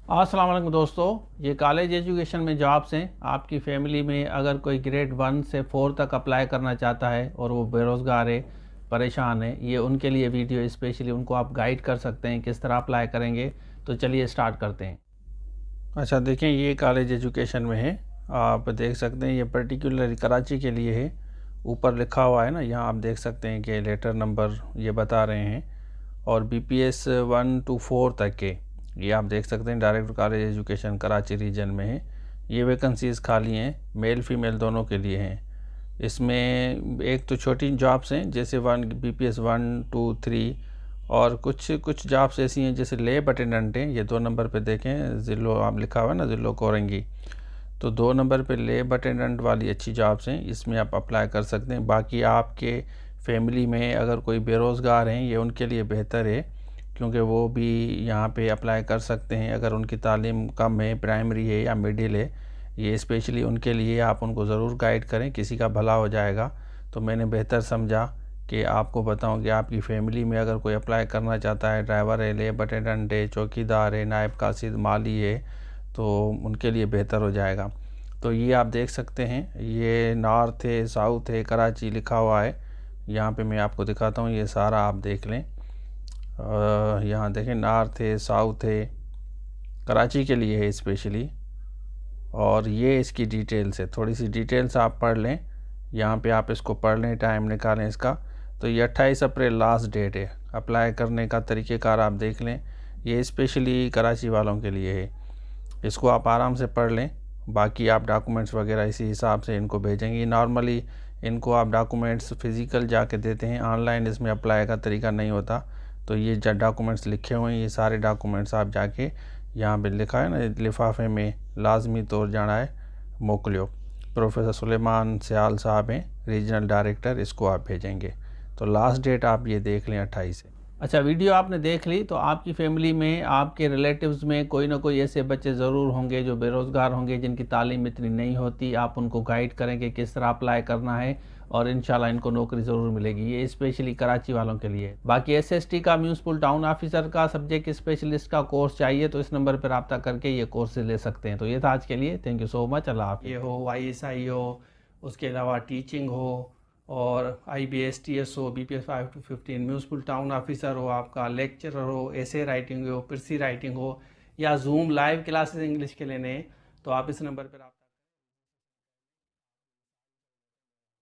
अस्सलाम वालेकुम दोस्तों, ये कॉलेज एजुकेशन में जॉब्स हैं। आपकी फैमिली में अगर कोई ग्रेड 1 से 4 तक अप्लाई करना चाहता है और वो बेरोज़गार है, परेशान है, ये उनके लिए वीडियो स्पेशली उनको आप गाइड कर सकते हैं किस तरह अप्लाई करेंगे। तो चलिए स्टार्ट करते हैं। अच्छा देखें, ये कॉलेज एजुकेशन में है। आप देख सकते हैं ये पर्टिकुलर कराची के लिए है। ऊपर लिखा हुआ है ना, यहाँ आप देख सकते हैं कि लेटर नंबर ये बता रहे हैं और BPS 1 to 4 तक के ये आप देख सकते हैं। Director college education Karachi region में है। ये वैकेंसीज़ खाली हैं, मेल फीमेल दोनों के लिए हैं। इसमें एक तो छोटी जॉब्स हैं जैसे BPS 1 to 3 और कुछ जॉब्स ऐसी हैं जैसे लैब अटेंडेंट हैं। ये 2 नंबर पे देखें, ज़िलो आप लिखा हुआ है ना, ज़िलो कोरंगी। तो 2 नंबर पे लैब अटेंडेंट वाली अच्छी जॉब्स हैं, इसमें आप अप्लाई कर सकते हैं। बाकी आपके फैमिली में अगर कोई बेरोज़गार हैं, ये उनके लिए बेहतर है क्योंकि वो भी यहाँ पे अप्लाई कर सकते हैं अगर उनकी तालीम कम है, प्राइमरी है या मिडिल है। ये स्पेशली उनके लिए आप उनको ज़रूर गाइड करें, किसी का भला हो जाएगा। तो मैंने बेहतर समझा कि आपको बताऊं कि आपकी फ़ैमिली में अगर कोई अप्लाई करना चाहता है, ड्राइवर है, लैब अटेंडेंट है, चौकीदार है, नायब कासिद, माली है, तो उनके लिए बेहतर हो जाएगा। तो ये आप देख सकते हैं, ये नॉर्थ है, साउथ है, कराची लिखा हुआ है। यहाँ पे मैं आपको दिखाता हूँ, ये सारा आप देख लें। यहाँ देखें, नॉर्थ है, साउथ है, कराची के लिए है स्पेशली। और ये इसकी डिटेल्स है, थोड़ी सी डिटेल्स आप पढ़ लें। यहाँ पे आप इसको पढ़ लें, टाइम निकालें इसका। तो ये 28 अप्रैल लास्ट डेट है। अप्लाई करने का तरीक़ेकार आप देख लें, ये स्पेशली कराची वालों के लिए है। इसको आप आराम से पढ़ लें। बाकी आप डॉक्यूमेंट्स वगैरह इसी हिसाब से इनको भेजेंगे। नॉर्मली इनको आप डॉक्यूमेंट्स फ़िज़िकल जाके देते हैं, ऑनलाइन इसमें अप्लाई का तरीका नहीं होता। तो ये जो डॉक्यूमेंट्स लिखे हुए हैं, ये सारे डॉक्यूमेंट्स आप जाके यहाँ पे लिखा है ना लिफाफे में लाजमी तौर जाना है, मोकलियो। प्रोफेसर सुलेमान सियाल साहब हैं, रीजनल डायरेक्टर, इसको आप भेजेंगे। तो लास्ट डेट आप ये देख लें 28 है। अच्छा, वीडियो आपने देख ली तो आपकी फैमिली में, आपके रिलेटिव्स में कोई ना कोई ऐसे बच्चे ज़रूर होंगे जो बेरोज़गार होंगे, जिनकी तालीम इतनी नहीं होती। आप उनको गाइड करें कि किस तरह अप्लाई करना है और इंशाल्लाह इनको नौकरी ज़रूर मिलेगी। ये स्पेशली कराची वालों के लिए। बाकी SST का, म्यूनसिपल टाउन ऑफिसर का, सब्जेक्ट स्पेशलिस्ट का कोर्स चाहिए तो इस नंबर पर रब्ता करके ये कोर्स ले सकते हैं। तो ये था आज के लिए। Thank you so much. अल्लाह हाफ़िज़। ये हो, ISI हो, उसके अलावा टीचिंग हो, और IBSTS हो, BPS 5 to 15, municipal town officer हो, आपका लेक्चरर हो, एसे राइटिंग हो, पिरसी राइटिंग हो, या जूम लाइव क्लासेस इंग्लिश के लेने हैं, तो आप इस नंबर पर आप